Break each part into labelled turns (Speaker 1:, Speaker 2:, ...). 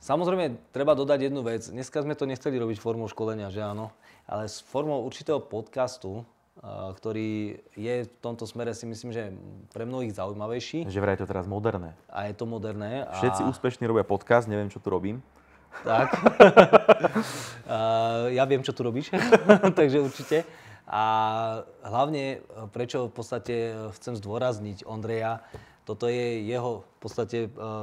Speaker 1: Samozrejme, treba dodať jednu vec. Dneska sme to nechceli robiť formou školenia, že áno, ale s formou určitého podcastu, ktorý je v tomto smere, si myslím, že pre mnohých zaujímavejší.
Speaker 2: Že vraj je to teraz moderné.
Speaker 1: A je to moderné.
Speaker 2: Všetci úspešní robia podcast, neviem, čo tu robím.
Speaker 1: Tak. Ja viem, čo tu robíš, takže určite. A hlavne, prečo v podstate chcem zdôrazniť Ondreja, toto je jeho v podstate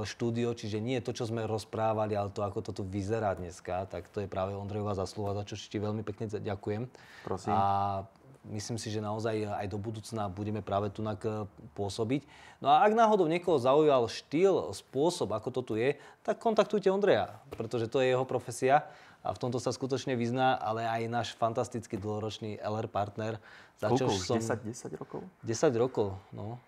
Speaker 1: štúdio, čiže nie je to, čo sme rozprávali, ale to, ako to tu vyzerá dneska, tak to je práve Ondrejová zásluha, za čo ti veľmi pekne ďakujem.
Speaker 2: Prosím.
Speaker 1: A myslím si, že naozaj aj do budúcna budeme práve tunak pôsobiť. No a ak náhodou niekoho zaujal štýl, spôsob, ako to tu je, tak kontaktujte Ondreja, pretože to je jeho profesia a v tomto sa skutočne vyzná, ale aj náš fantastický dlhoročný LR partner.
Speaker 2: Koľko už? 10 rokov?
Speaker 1: 10 rokov, no.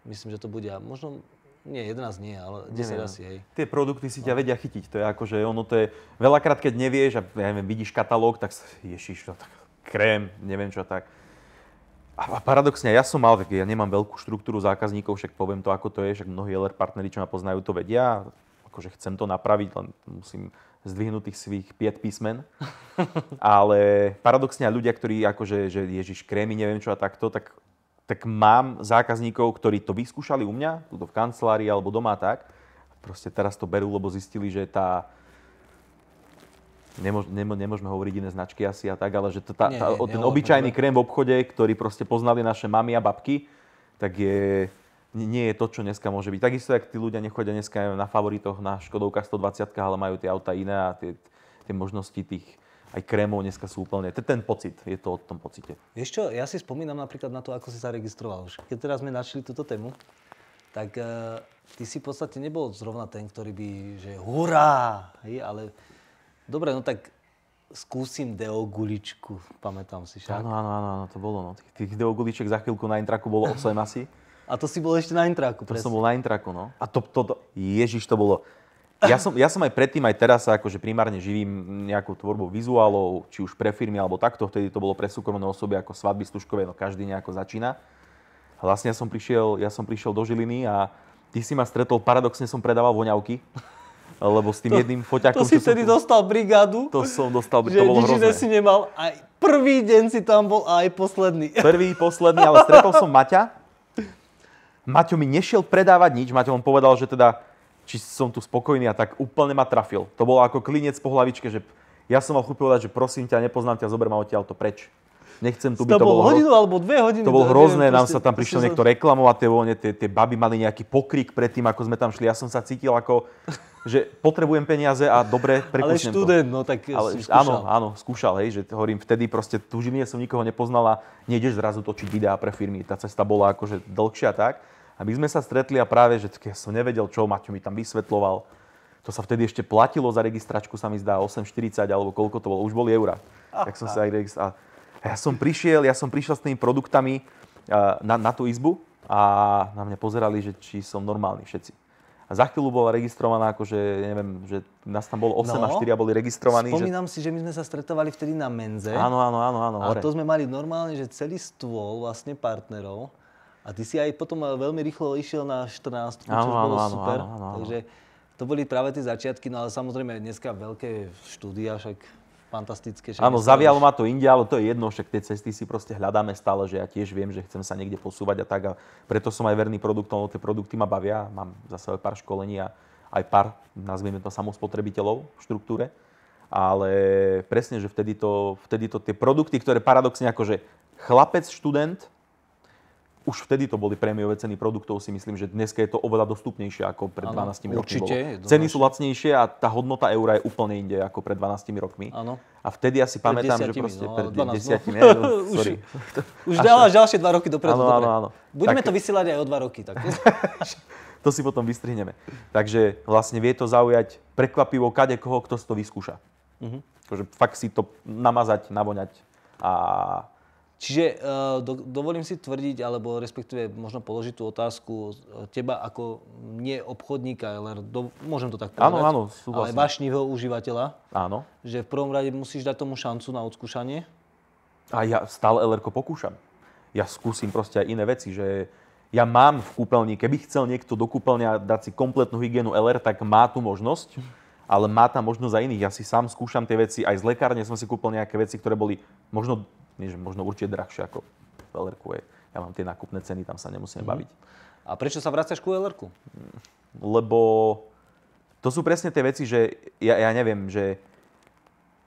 Speaker 1: Myslím, že to bude, možno, nie, 11 nie, ale 10 asi, hej.
Speaker 2: Tie produkty si ťa vedia chytiť, to je akože, ono to je, veľakrát, keď nevieš a ja neviem, vidíš katalóg, tak ježiš, to tak, krém, neviem čo tak. A paradoxne, ja som mal, ja nemám veľkú štruktúru zákazníkov, však poviem to, ako to je, však mnohí LR partneri, čo ma poznajú, to vedia, akože chcem to napraviť, len musím zdvihnúť tých svých 5 písmen. Ale paradoxne ľudia, ktorí akože, že ježiš, krémy, neviem čo a takto, tak mám zákazníkov, ktorí to vyskúšali u mňa, tuto v kancelárii alebo doma tak. Proste teraz to berú, lebo zistili, že tá... Nemôžeme hovoriť iné značky asi a tak, ale že ten obyčajný krém v obchode, ktorý proste poznali naše mamy a babky, tak nie je to, čo dneska môže byť. Takisto, jak tí ľudia nechodia dneska na favoritoch, na Škodovkách 120, ale majú tie auta iné a tie možnosti tých aj krémov dneska sú úplne, ten pocit, je to o tom pocite.
Speaker 1: Vieš čo, ja si spomínam napríklad na to, ako si sa registroval už. Keď teraz sme našli túto tému, tak ty si v podstate nebol zrovna ten, ktorý by, že hurá, hej, ale dobre, no tak skúsim Deo guličku, pamätám si však.
Speaker 2: Áno, to bolo, no. Tých Deo guliček za chvíľku na Intraku bolo 8 asi.
Speaker 1: A to si bol ešte na Intraku,
Speaker 2: presne. To som bol na Intraku, no. A ježiš, to bolo... Ja som aj predtým, aj teraz sa akože primárne živím nejakou tvorbou vizuálov, či už pre firmy alebo takto, vtedy to bolo pre súkromné osoby ako svadby, stužkové, no každý nejako začína. A vlastne ja som prišiel do Žiliny a ty si ma stretol, paradoxne som predával voňavky, lebo s tým jedným foťákom...
Speaker 1: To si vtedy dostal brigádu.
Speaker 2: To som dostal, to bolo hrozné.
Speaker 1: Že si nemal, aj prvý deň si tam bol a aj posledný.
Speaker 2: Posledný, ale stretol som Maťa. Maťo mi nešiel predávať nič, Maťo on povedal, že teda či som tu spokojný a tak úplne ma trafil. To bolo ako klinec po hlavičke, že ja som mal chuť povedať, že prosím ťa, nepoznám ťa, zober ma odtiaľto preč. Nechcem tu byť.
Speaker 1: To bolo hodinu alebo 2 hodiny.
Speaker 2: To bolo hrozné, nám sa tam prišiel niekto reklamovať, tie baby mali nejaký pokrik pred tým, ako sme tam šli. Ja som sa cítil ako, že potrebujem peniaze a dobre prekúsnem to.
Speaker 1: Ale študent, no tak si skúšal.
Speaker 2: Áno, skúšal, hej, že hovorím, vtedy proste tu v Žiline som nikoho nepoznal a nejdeš zrazu točiť videá pre firmy. Tá cesta bola akože dlhšia tak. A my sme sa stretli a práve, že ja som nevedel čo, Maťo mi tam vysvetloval. To sa vtedy ešte platilo za registračku, sa mi zdá 8,40 alebo koľko to bolo, už boli eurá. Tak som sa aj registroval. A ja som prišiel s tými produktami na tú izbu a na mňa pozerali, že či som normálny všetci. A za chvíľu bola registrovaná, akože neviem, že nás tam bolo 8 a 4 boli registrovaní.
Speaker 1: Spomínam si, že my sme sa stretovali vtedy na menze.
Speaker 2: Áno.
Speaker 1: A to sme mali normálne, že celý stôl vlastne partnerov. A ty si aj potom veľmi rýchlo išiel na 14, čo bolo super.
Speaker 2: Áno.
Speaker 1: Takže to boli práve tie začiatky, no ale samozrejme dneska veľké štúdia, však fantastické.
Speaker 2: Áno, zavialo ma to inde, ale to je jedno, však tie cesty si proste hľadáme stále, že ja tiež viem, že chcem sa niekde posúvať a tak. A preto som aj verný produktom, lebo tie produkty ma bavia. Mám zase pár školení a aj pár, nazvieme to samospotrebiteľov v štruktúre. Ale presne, že vtedy to tie produkty, ktoré paradoxne akože chlapec, študent, už vtedy to boli prémiové ceny produktov, si myslím, že dneska je to oveľa dostupnejšie ako pred 12 rokmi bolo. Ceny sú lacnejšie a tá hodnota eura je úplne inde ako pred 12 rokmi.
Speaker 1: Áno.
Speaker 2: A vtedy ja si pamätám, že proste pred 10, sorry.
Speaker 1: Už dávaš ďalšie 2 roky dopredu.
Speaker 2: Áno.
Speaker 1: Budeme to vysielať aj o 2 roky. Tak.
Speaker 2: To si potom vystrihneme. Takže vlastne vie to zaujať prekvapivo kadekoho, kto si to vyskúša. Akože fakt si to namazať, navoňať a...
Speaker 1: Čiže dovolím si tvrdiť, alebo respektíve možno položiť tú otázku teba ako nie obchodníka, ale môžem to tak povedať,
Speaker 2: áno, súhlasím.
Speaker 1: Ale vášnivého užívateľa.
Speaker 2: Áno.
Speaker 1: Že v prvom rade musíš dať tomu šancu na odskúšanie.
Speaker 2: A ja stále LR-ko pokúšam. Ja skúsim proste aj iné veci, že ja mám v kúpeľni, keby chcel niekto do kúpeľne dať si kompletnú hygienu LR, tak má tú možnosť. ale má tam možnosť aj iných. Ja si sám skúšam tie veci, aj z lekárne som si kúpil nejaké veci, ktoré boli možno, nie že možno určite drahšie ako v LR-ku. Ja mám tie nákupné ceny, tam sa nemusíme baviť.
Speaker 1: A prečo sa vraciaš ku LR-ku?
Speaker 2: Lebo to sú presne tie veci, že ja neviem, že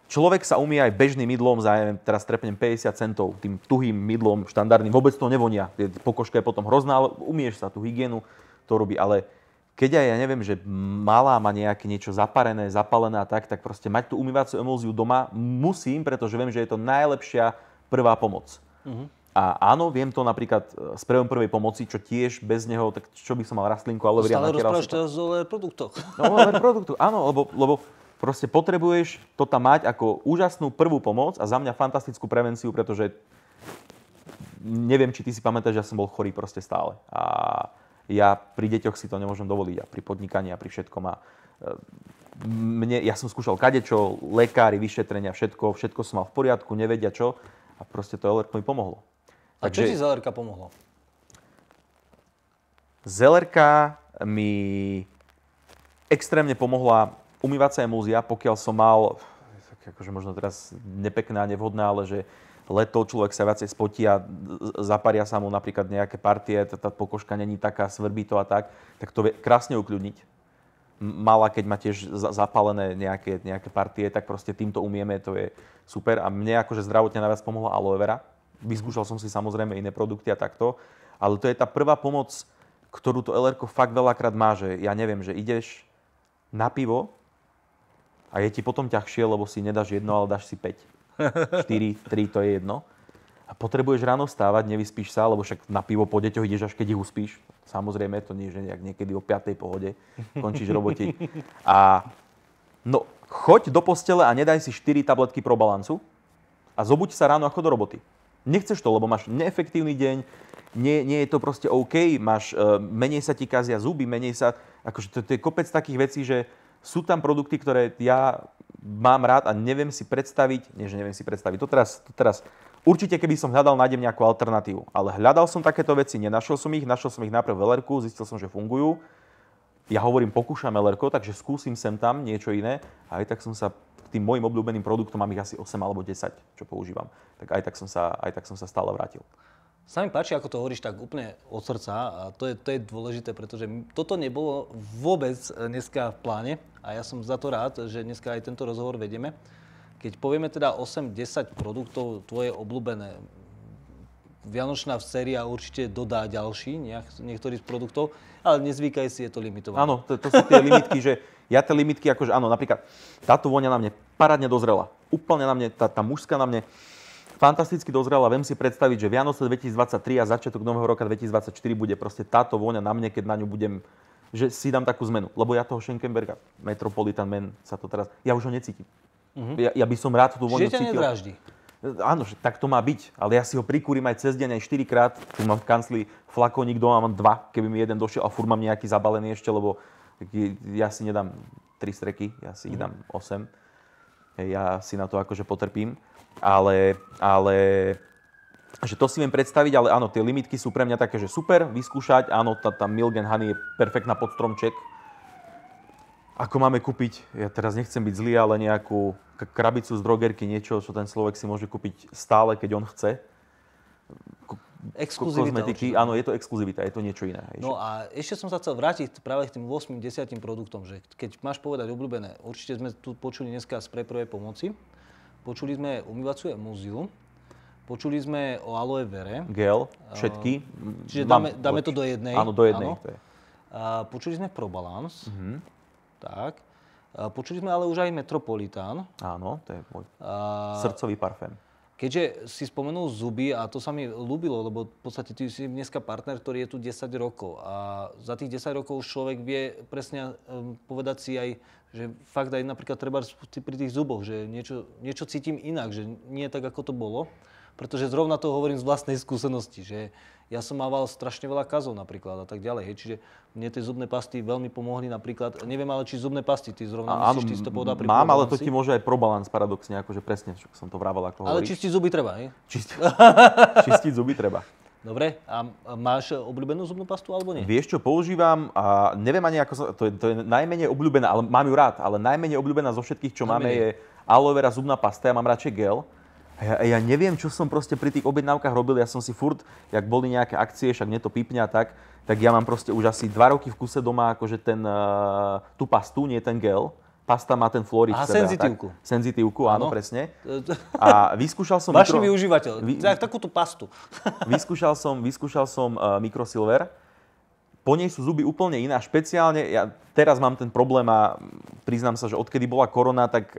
Speaker 2: človek sa umie aj bežným mydlom za, neviem, teraz trepnem 50 centov, tým tuhým mydlom štandardným, vôbec to nevonia. Pokožka je potom hrozná, ale umieš sa tú hygienu, to robí, ale keď aj ja neviem, že malá má nejaké niečo zaparené, zapálené a tak proste mať tú umývaciu emulziu doma musím, pretože viem, že je to najlepšia prvá pomoc. A áno, viem to napríklad sprejom prvej pomoci, čo tiež bez neho, tak čo by som mal rastlinku, aloe vera.
Speaker 1: Stále rozprávaš teraz o LR produktoch.
Speaker 2: No, LR produktu, áno, lebo proste potrebuješ to tam mať ako úžasnú prvú pomoc a za mňa fantastickú prevenciu, pretože neviem, či ty si pamätáš, že ja som bol chorý proste stále. A ja pri deťoch si to nemôžem dovoliť a pri podnikaní a pri všetkom. Ja som skúšal kadečo, lekári, vyšetrenia, všetko som mal v poriadku, nevedia čo a proste to LR mi pomohlo.
Speaker 1: A čo ti z LR-ka pomohlo?
Speaker 2: Z LR-ka mi extrémne pomohla umývacia emúzia, pokiaľ som mal, akože možno teraz nepekná, nevhodná, ale že leto človek sa viacej spotí a zaparia sa mu napríklad nejaké partie, tá pokožka není taká, svrbí to a tak to vie krásne ukľudniť. Mala, keď má tiež zapálené nejaké partie, tak proste týmto umieme, to je super. A mne akože zdravotne najviac pomohla aloe vera. Vyskúšal som si samozrejme iné produkty a takto, ale to je tá prvá pomoc, ktorú to LR-ko fakt veľakrát má, že ja neviem, že ideš na pivo a je ti potom ťažšie, lebo si nedáš jedno, ale dáš si 5. 4, 3, to je jedno. A potrebuješ ráno vstávať, nevyspíš sa, lebo však na pivo po deťoch ideš, až keď ich uspíš. Samozrejme, to nie je, že niekedy o 5. pohode končíš robotiť. A no, choď do postele a nedaj si 4 tabletky pro balancu a zobuď sa ráno a chod do roboty. Nechceš to, lebo máš neefektívny deň, nie je to proste OK, menej sa ti kazia zuby, menej sa, akože to je kopec takých vecí, že sú tam produkty, ktoré ja mám rád a neviem si predstaviť, to teraz určite keby som hľadal, nájdem nejakú alternatívu, ale hľadal som takéto veci, našiel som ich najprv v LR-ku, zistil som, že fungujú. Ja hovorím, pokúšam LR-ko, takže skúsim sem tam niečo iné a aj tak som sa k tým mojim obľúbeným produktom, mám ich asi 8 alebo 10, čo používam, tak aj tak som sa stále vrátil.
Speaker 1: Sa mi páči, ako to hovoríš tak úplne od srdca a to je dôležité, pretože toto nebolo vôbec dneska v pláne a ja som za to rád, že dneska aj tento rozhovor vedieme. Keď povieme teda 8-10 produktov tvoje obľúbené, vianočná séria určite dodá ďalší, niektorý z produktov, ale nezvykaj si, je to limitované.
Speaker 2: Áno, to sú tie limitky, že ja tie limitky, akože áno, napríklad táto vôňa na mne parádne dozrela. Úplne na mne, tá mužská na mne fantasticky dozrela. Viem si predstaviť, že Vianoce 2023 a začiatok nového roka 2024 bude proste táto vôňa na mne, keď na ňu budem, že si dám takú zmenu. Lebo ja toho Schenkenberga, Metropolitan Man sa to teraz, ja už ho necítim. Ja by som rád tú vôňu cítil.
Speaker 1: Čiže ťa nedráždi.
Speaker 2: Áno, že tak to má byť, ale ja si ho prikúrim aj cez deň, aj 4-krát. Tu mám v kancli flakónik doma, mám 2, keby mi jeden došiel a furt mám nejaký zabalený ešte, lebo ja si nedám 3 streky, ja si ich dám 8. Ja si na to akože potrpím, ale že to si viem predstaviť, ale áno, tie limitky sú pre mňa také, že super, vyskúšať, áno, tá Milk & Honey je perfektná pod stromček. Ako máme kúpiť, ja teraz nechcem byť zlý, ale nejakú krabicu z drogerky, niečo, čo ten človek si môže kúpiť stále, keď on chce.
Speaker 1: Exkluzivita.
Speaker 2: Áno, je to exkluzivita, je to niečo iné.
Speaker 1: No a ešte som sa chcel vrátiť práve k tým 8-10 produktom, že keď máš povedať obľúbené, určite sme tu počuli dneska sprej prvej pomoci, počuli sme umývaciu emúziu, počuli sme o aloe vere.
Speaker 2: Gel, všetky.
Speaker 1: Čiže dáme to do jednej.
Speaker 2: Áno, do jednej.
Speaker 1: Áno. Počuli sme ProBalance. Tak. Počuli sme ale už aj Metropolitan.
Speaker 2: Áno, to je môj srdcový parfém.
Speaker 1: Keďže si spomenul zuby, a to sa mi ľúbilo, lebo v podstate ty si dneska partner, ktorý je tu 10 rokov. A za tých 10 rokov už človek vie presne povedať si aj, že fakt aj napríklad treba pri tých zuboch, že niečo cítim inak, že nie tak, ako to bolo. Pretože zrovna to hovorím z vlastnej skúsenosti, že ja som mával strašne veľa kazov napríklad a tak ďalej. Hej. Čiže mne tie zubné pasty veľmi pomohli napríklad. Neviem ale, či zubné pasty ty zrovna musíš, ty si to povedal pri
Speaker 2: mám, ale to ti môže aj ProBalance paradoxne, akože presne, čo som to vravel, ako hovoríš.
Speaker 1: Ale čistiť zuby treba, hej?
Speaker 2: Čistiť zuby treba.
Speaker 1: Dobre, a máš obľúbenú zubnú pastu alebo nie?
Speaker 2: Vieš, čo používam a neviem ani ako sa, to je najmenej obľúbená, ale mám ju rád, ale najmenej obľúbená zo všetkých, čo máme, je aloe vera zubná pasta, ja mám radšej gel. A ja neviem, čo som proste pri tých objednávkach robil, ja som si furt, jak boli nejaké akcie, však mne to pípne a tak ja mám proste už asi 2 roky v kuse doma akože tú pastu, nie ten gel. Pasta má ten fluorid v sebe.
Speaker 1: Senzitívku.
Speaker 2: Senzitívku, áno, presne. A vyskúšal som...
Speaker 1: Vášnivý užívateľ, takúto pastu.
Speaker 2: Vyskúšal som Microsilver. Po nej sú zuby úplne iné a špeciálne, ja teraz mám ten problém a priznám sa, že odkedy bola korona, tak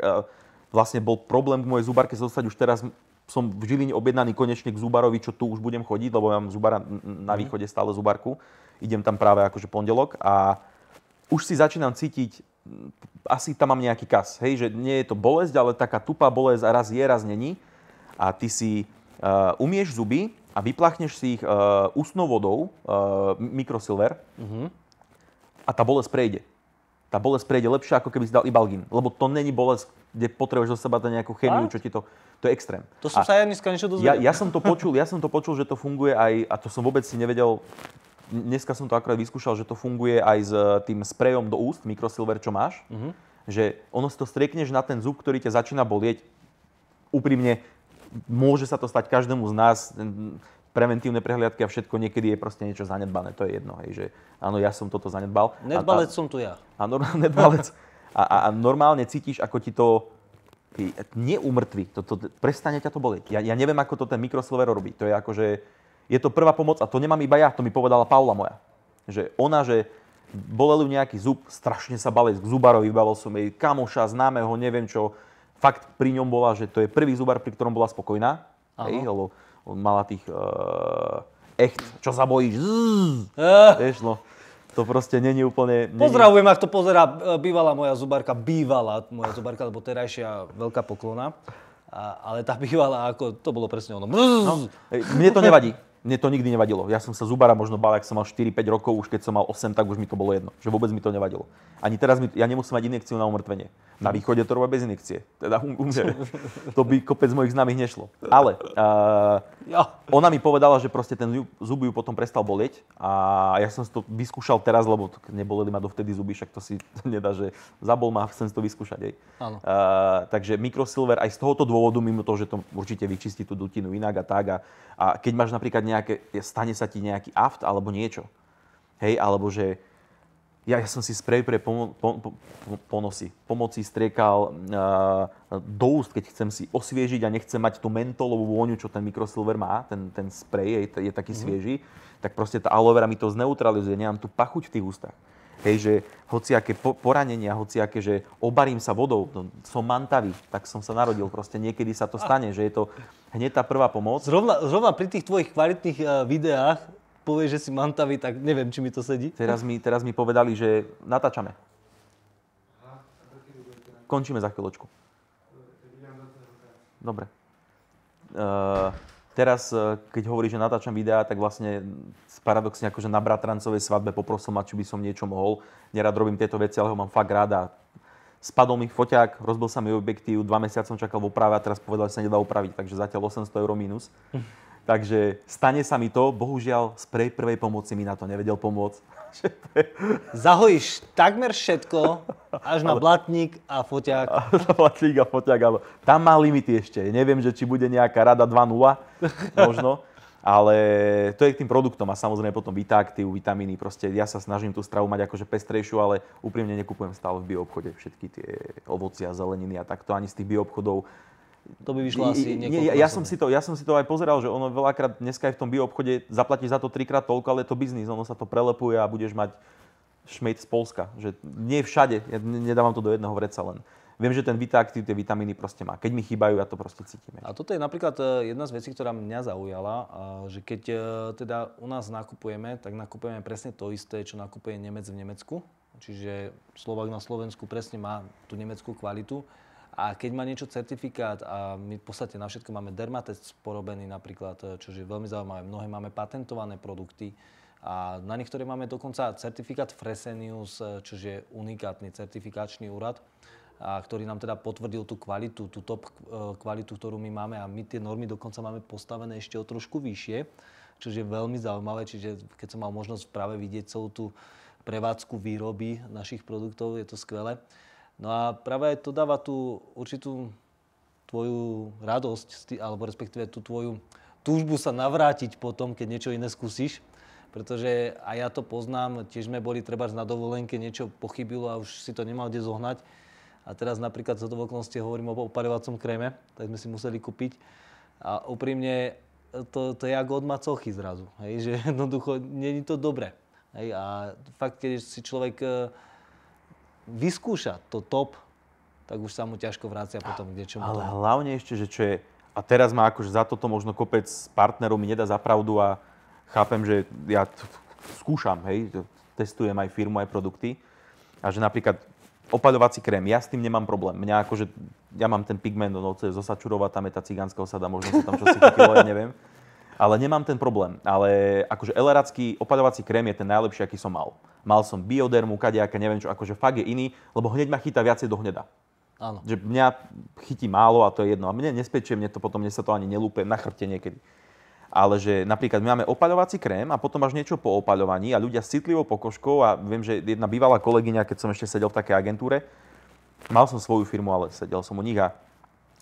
Speaker 2: vlastne bol problém k mojej zubarke zostať. Už teraz som v Žiline objednaný konečne k zubarovi, čo tu už budem chodiť, lebo ja mám zubara na východe stále zubarku. Idem tam práve akože pondelok a už si začínam cítiť, asi tam mám nejaký kas, hej, že nie je to bolesť, ale taká tupá bolesť a raz je, raz není. A ty si umieš zuby a vypláchneš si ich ústnou vodou, Microsilver, a tá bolesť prejde. Tá bolesť prejde lepšie, ako keby si dal Ibalgin, lebo to není bolesť, kde potrebuješ do seba nejakú chemiu, čo ti to je extrém.
Speaker 1: To som sa ja dneska niečo dozvedel.
Speaker 2: Ja som to počul, že to funguje aj, a to som vôbec si nevedel. Dneska som to akorát vyskúšal, že to funguje aj s tým sprejom do úst, Microsilver, čo máš. Že ono si to striekneš na ten zub, ktorý ťa začína bolieť. Úprimne, môže sa to stať každému z nás. Preventívne prehliadky a všetko niekedy je proste niečo zanedbané. To je jedno, hej, že áno, ja som toto zanedbal.
Speaker 1: Nedbalec som tu ja.
Speaker 2: Nedbalec. A normálne cítiš, ako ti to neumrtví. Prestane ťa to bolieť. Ja neviem, ako to ten Microsilver robí. To je akože... Je to prvá pomoc a to nemám iba ja, to mi povedala Paula moja. Že ona, že bolel ju nejaký zub, strašne sa bali k zubarovi, vybavil som jej kamoša, známeho, neviem čo. Fakt pri ňom bola, že to je prvý zubar, pri ktorom bola spokojná. Hej, lebo on mala tých echt, čo sa bojíš, vieš, no. To proste není úplne...
Speaker 1: Pozdravujem, ak to pozerá bývalá moja zubarka, lebo terajšia veľká poklona. Ale tá bývalá, ako to bolo presne ono.
Speaker 2: No, mne to nevadí. Mne to nikdy nevadilo. Ja som sa zubara možno bál, ak som mal 4-5 rokov, už keď som mal 8, tak už mi to bolo jedno. Že vôbec mi to nevadilo. Ani teraz ja nemusím mať injekciu na umrtvenie. Na východe to robia bez injekcie. Teda to by kopec mojich známych nešlo. Ale ona mi povedala, že proste ten zub ju potom prestal bolieť a ja som si to vyskúšal teraz, lebo neboleli ma dovtedy zuby, však to si nedá, že zabol ma, chcem si to vyskúšať. Takže Microsilver aj z tohoto dôvodu, mimo toho, že to určite vyčistí tú dutinu inak a tak. A keď máš napríklad stane sa ti nejaký aft alebo niečo, hej, alebo že ja som si sprej pre pomoci striekal do úst, keď chcem si osviežiť a nechcem mať tú mentolovú vôňu, čo ten Microsilver má, ten sprej je taký svieži, tak proste tá aloe vera mi to zneutralizuje, nemám tú pachuť v tých ústach. Hej, že hociaké poranenia, hociaké, že obarím sa vodou, som mantavý, tak som sa narodil, proste niekedy sa to stane, že je to hneď tá prvá pomoc.
Speaker 1: Zrovna pri tých tvojich kvalitných videách povieš, že si mantavý, tak neviem, či mi to sedí.
Speaker 2: Teraz mi povedali, že natáčame. Končíme za chvíľočku. Dobre. Teraz, keď hovoríš, že natáčam videá, tak vlastne paradoxne akože na bratrancovej svadbe poprosil ma, či by som niečo mohol. Nerad robím tieto veci, ale ho mám fakt rád a spadol mi foťák, rozbil sa mi objektív, 2 mesiace som čakal v oprave a teraz povedal, že sa nedá opraviť, takže zatiaľ 800 € mínus. Takže stane sa mi to, bohužiaľ sprej prvej pomoci mi na to nevedel pomôcť.
Speaker 1: Zahojíš takmer všetko, až na blatník a foťák.
Speaker 2: Blatník a foťák, áno. Tam má limity ešte. Neviem, že či bude nejaká rada 2.0, možno. Ale to je k tým produktom a samozrejme potom Vitaactive, vitamíny. Proste ja sa snažím tú stravu mať akože pestrejšiu, ale úprimne nekupujem stále v bioobchode všetky tie ovocia, zeleniny a takto ani z tých bioobchodov.
Speaker 1: To by vyšlo asi niekoľko.
Speaker 2: Ja som si to aj pozeral, že ono veľakrát dneska aj v tom bioobchode zaplatíš za to 3-krát toľko, ale je to biznis, ono sa to prelepuje a budeš mať šmejt z Polska. Že nie všade, ja nedávam to do jedného vreca len. Viem, že ten Vitaactive tie vitamíny proste má. Keď mi chýbajú, ja to proste cítim.
Speaker 1: A toto je napríklad jedna z vecí, ktorá mňa zaujala, že keď teda u nás nakupujeme, tak nakupujeme presne to isté, čo nakupuje Nemec v Nemecku. Čiže Slovák na Slovensku presne má tú nemeckú kvalitu. A keď má niečo certifikát a my v podstate na všetko máme dermatest porobený napríklad, čo je veľmi zaujímavé. Mnohé máme patentované produkty a na niektoré máme dokonca certifikát Fresenius, čo je unikátny certifikačný úrad, a ktorý nám teda potvrdil tú kvalitu, tú top kvalitu, ktorú my máme a my tie normy dokonca máme postavené ešte o trošku vyššie. čo je veľmi zaujímavé. Čiže keď som mal možnosť práve vidieť celú tú prevádzku výroby našich produktov, je to skvelé. No a práve to dáva tú určitú tvoju radosť, alebo respektíve tú tvoju túžbu sa navrátiť potom, keď niečo iné skúsiš. Pretože aj ja to poznám, tiež sme boli trebárs na dovolenke, niečo pochybilo a už si to nemal kde zohnať. A teraz napríklad z okolnosti hovorím o opaľovacom kréme, tak sme si museli kúpiť. A úprimne to je ako od macochy zrazu, hej? Že jednoducho nie je to dobré. Hej? A fakt, keď si človek vyskúša to top, tak už sa mu ťažko vracia potom k niečomu.
Speaker 2: Ale hlavne ešte, že čo je, a teraz ma akože za toto možno kopec partnerov mi nedá za pravdu a chápem, že ja skúšam, hej, testujem aj firmu, aj produkty a že napríklad opaľovací krém, ja s tým nemám problém. Mňa akože, ja mám ten pigment, no to je zo Sačurova, tam je tá cigánska osada, možno sa tam čosi chytilo, ja neviem. Ale nemám ten problém. Ale akože eleracký opaľovací krém je ten najlepší, aký som mal. Mal som biodermu, kadejaké, neviem čo, akože fakt je iný, lebo hneď ma chytá viacej do hneda.
Speaker 1: Áno.
Speaker 2: Že mňa chytí málo a to je jedno. A mne nespečie, mne sa to ani nelúpe na chrbte niekedy. Ale že napríklad my máme opaľovací krém a potom máš niečo po opaľovaní a ľudia s citlivou pokožkou a viem, že jedna bývalá kolegyňa, keď som ešte sedel v takej agentúre, mal som svoju firmu, ale sedel som u nich a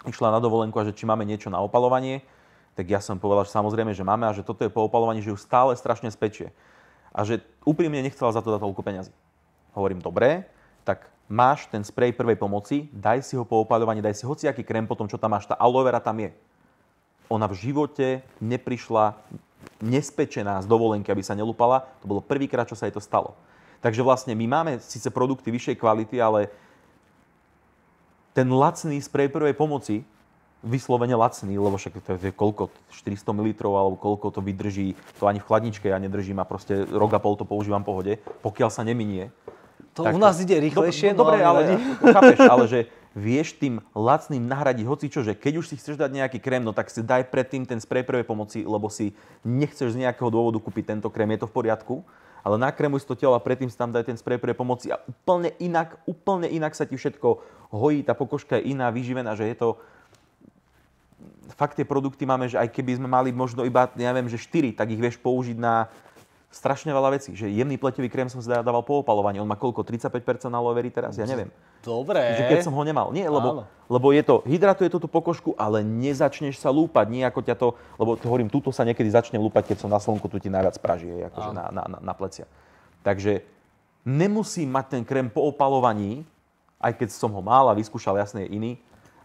Speaker 2: išla na dovolenku a že či máme niečo na opaľovanie, tak ja som povedal, že samozrejme, že máme a že toto je po opaľovaní, že ju stále strašne spečie. A že úprimne nechcela za to dať toľko peňazí. Hovorím, dobre, tak máš ten sprej prvej pomoci, daj si ho po opaľovaní, daj si hociaký krém potom, čo tam máš, tá aloe vera tam je. Ona v živote neprišla nespečená z dovolenky, aby sa nelúpala. To bolo prvýkrát, čo sa jej to stalo. Takže vlastne my máme síce produkty vyššej kvality, ale ten lacný sprej prvej pomoci, vyslovene lacný, lebo však to je koľko, 400 ml, alebo koľko to vydrží, to ani v chladničke ja nedržím a proste rok a pol to používam v pohode, pokiaľ sa neminie.
Speaker 1: To u nás ide rýchlejšie,
Speaker 2: dobre, ale chápeš, ale že vieš tým lacným nahradiť hocičo, že keď už si chceš dať nejaký krém, no tak si daj predtým ten sprej prvej pomoci, lebo si nechceš z nejakého dôvodu kúpiť tento krém, je to v poriadku, ale nakrémuj si to telo a predtým si tam daj ten sprej prvej pomoci a úplne inak sa ti všetko hojí, tá pokožka je iná, vyživená, že je to... Fakt tie produkty máme, že aj keby sme mali možno iba, ja viem, že 4, tak ich vieš použiť na strašne veľa vecí. Že jemný pleťový krém som si dával po opaľovaní. On má koľko? 35% aloe very teraz? Ja neviem.
Speaker 1: Dobre.
Speaker 2: Že keď som ho nemal. Nie, lebo je to, hydratuje to tú pokožku, ale nezačneš sa lúpať. Nie ako ťa to, lebo to hovorím, tuto sa niekedy začne lúpať, keď som na slnku, tu ti najviac praží, akože na plecia. Takže nemusím mať ten krém po opaľovaní, aj keď som ho mal a vyskúšal, jasne je iný,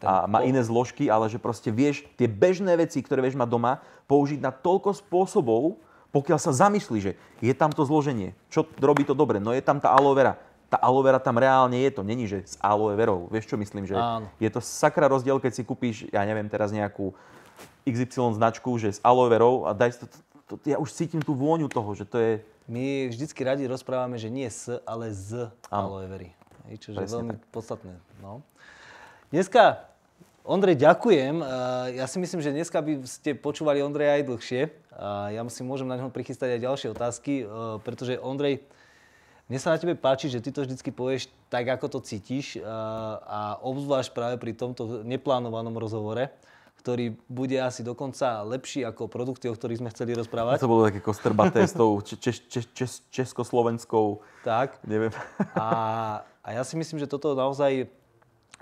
Speaker 2: a má iné zložky, ale že proste vieš tie bežné veci, ktoré vieš mať doma, použiť na toľko spôsobov, pokiaľ sa zamyslí, že je tam to zloženie, čo robí to dobre, no je tam tá aloe vera. Tá aloe vera tam reálne je, to není, že s aloe verou. Vieš, čo myslím? Že je to sakra rozdiel, keď si kúpiš, ja neviem, teraz nejakú XY značku, že s aloe verou a daj to, ja už cítim tú vôňu toho, že to je...
Speaker 1: My vždycky radi rozprávame, že nie s, ale z aloe very. Čo je veľmi podstatné. No. Dneska, Ondrej, ďakujem. Ja si myslím, že dneska by ste počúvali Ondreja aj dlhšie. Ja si môžem na ňom prichystať aj ďalšie otázky, pretože Ondrej, mne sa na tebe páči, že ty to vždycky povieš tak, ako to cítiš a obzvlášť práve pri tomto neplánovanom rozhovore, ktorý bude asi dokonca lepší ako produkty, o ktorých sme chceli rozprávať.
Speaker 2: To bolo také kostrbaté s tou československou.
Speaker 1: Tak.
Speaker 2: Neviem.
Speaker 1: A ja si myslím, že toto naozaj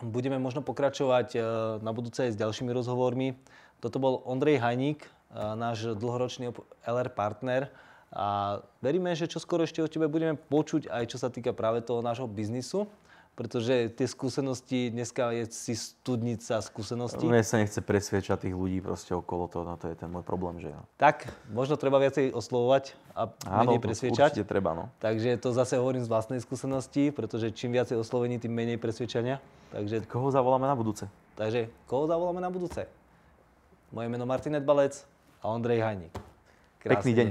Speaker 1: budeme možno pokračovať na budúce aj s ďalšími rozhovormi. Toto bol Ondrej Hajník, náš dlhoročný LR partner. A veríme, že čoskoro ešte o tebe budeme počuť aj čo sa týka práve toho nášho biznisu. Pretože tie skúsenosti, dneska je si studnica skúseností.
Speaker 2: Mne sa nechce presviečať tých ľudí proste okolo toho, no to je ten môj problém, že ja.
Speaker 1: Tak, možno treba viacej oslovovať a menej presviečať.
Speaker 2: Určite treba, no.
Speaker 1: Takže to zase hovorím z vlastnej skúsenosti, pretože čím viacej oslovení, tým menej presviečania. Takže...
Speaker 2: Koho zavoláme na budúce?
Speaker 1: Takže, koho zavoláme na budúce? Moje meno Martin Nedbalec a Ondrej Hajník.
Speaker 2: Pekný deň.